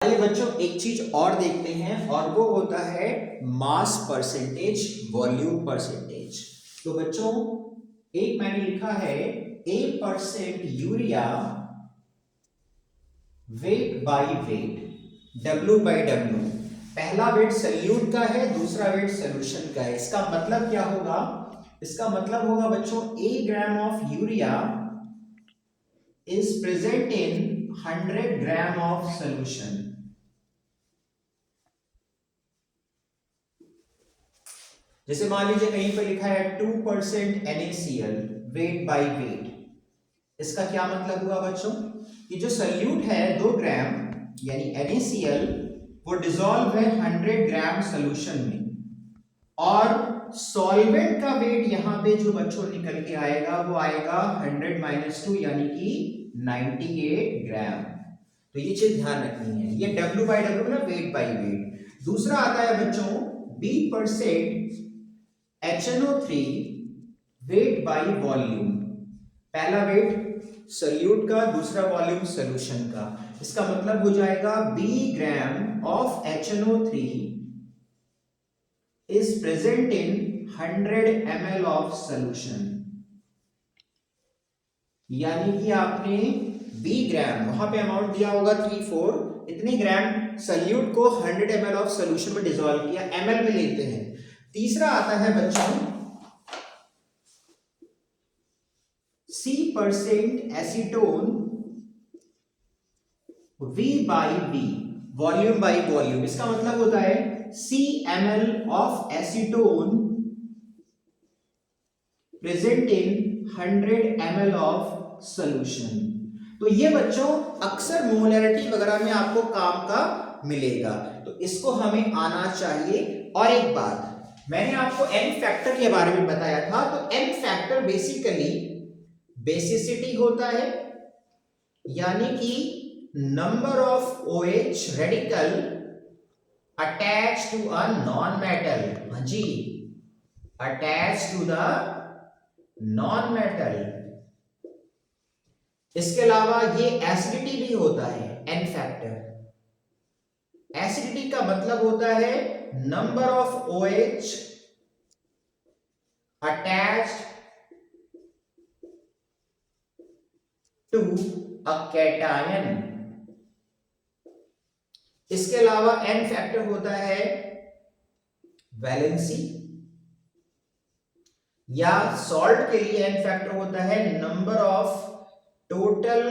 आइए बच्चों एक चीज और देखते हैं और वो होता है मास परसेंटेज वॉल्यूम परसेंटेज। तो बच्चों एक मैंने लिखा है A% urea weight by weight W/W। पहला वेट सल्यूट का है, दूसरा वेट सोल्यूशन का है। इसका मतलब क्या होगा? इसका मतलब होगा बच्चों A gram of urea is present in 100 gram of solution। जैसे मान लीजिए कहीं पर लिखा है 2% NaCl वेट बाय वेट। इसका क्या मतलब हुआ बच्चों कि जो सल्यूट है 2 ग्राम यानी NaCl वो डिसॉल्व है 100 ग्राम सोल्यूशन में, और सॉल्वेंट का वेट यहां पे जो बच्चों निकल के आएगा वो आएगा 100 - 2 यानी कि 98 ग्राम। तो ये चीज ध्यान रखनी है, ये W/W ना वेट बाय वेट। दूसरा आता है बच्चों B% HNO3 weight by volume. पहला वेट सल्यूट का, दूसरा वॉल्यूम सॉल्यूशन का। इसका मतलब हो जाएगा B gram of HNO3 is present in 100 ml of solution। यानी कि आपने B ग्राम, वहां पे अमाउंट दिया होगा 3-4, इतने ग्राम सल्यूट को 100 ml ऑफ सॉल्यूशन में डिसॉल्व किया, ml में लेते हैं। तीसरा आता है बच्चों C% acetone V by V, volume by volume. इसका मतलब होता है C ml of acetone present in 100 ml of solution. तो ये बच्चों अक्सर मोलैरिटी वगैरह में आपको काम का मिलेगा, तो इसको हमें आना चाहिए। और एक बात मैंने आपको एन फैक्टर के बारे में बताया था, तो एन फैक्टर बेसिकली बेसिसिटी होता है, यानी कि number of OH radical attach to a non metal. हाँ जी, attach to the non metal. इसके अलावा ये एसिडिटी भी होता है एन फैक्टर। एसिडिटी का मतलब होता है number of OH attached to a cation. इसके अलावा एन फैक्टर होता है वैलेंसी, या सॉल्ट के लिए एन फैक्टर होता है number of total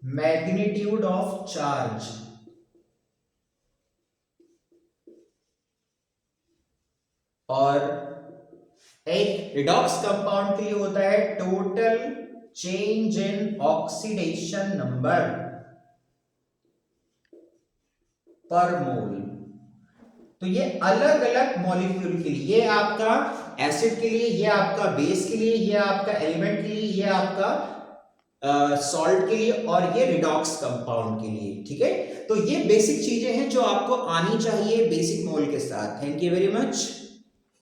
magnitude of charge. और एक रिडॉक्स कंपाउंड के लिए होता है total change in oxidation number पर मोल। तो ये अलग अलग मॉलिक्यूल के लिए, ये आपका एसिड के लिए, ये आपका बेस के लिए, ये आपका एलिमेंट के लिए, ये आपका सॉल्ट के लिए, और ये रिडॉक्स कंपाउंड के लिए। ठीक है, तो ये बेसिक चीजें हैं जो आपको आनी चाहिए बेसिक मोल के साथ। Thank you very much.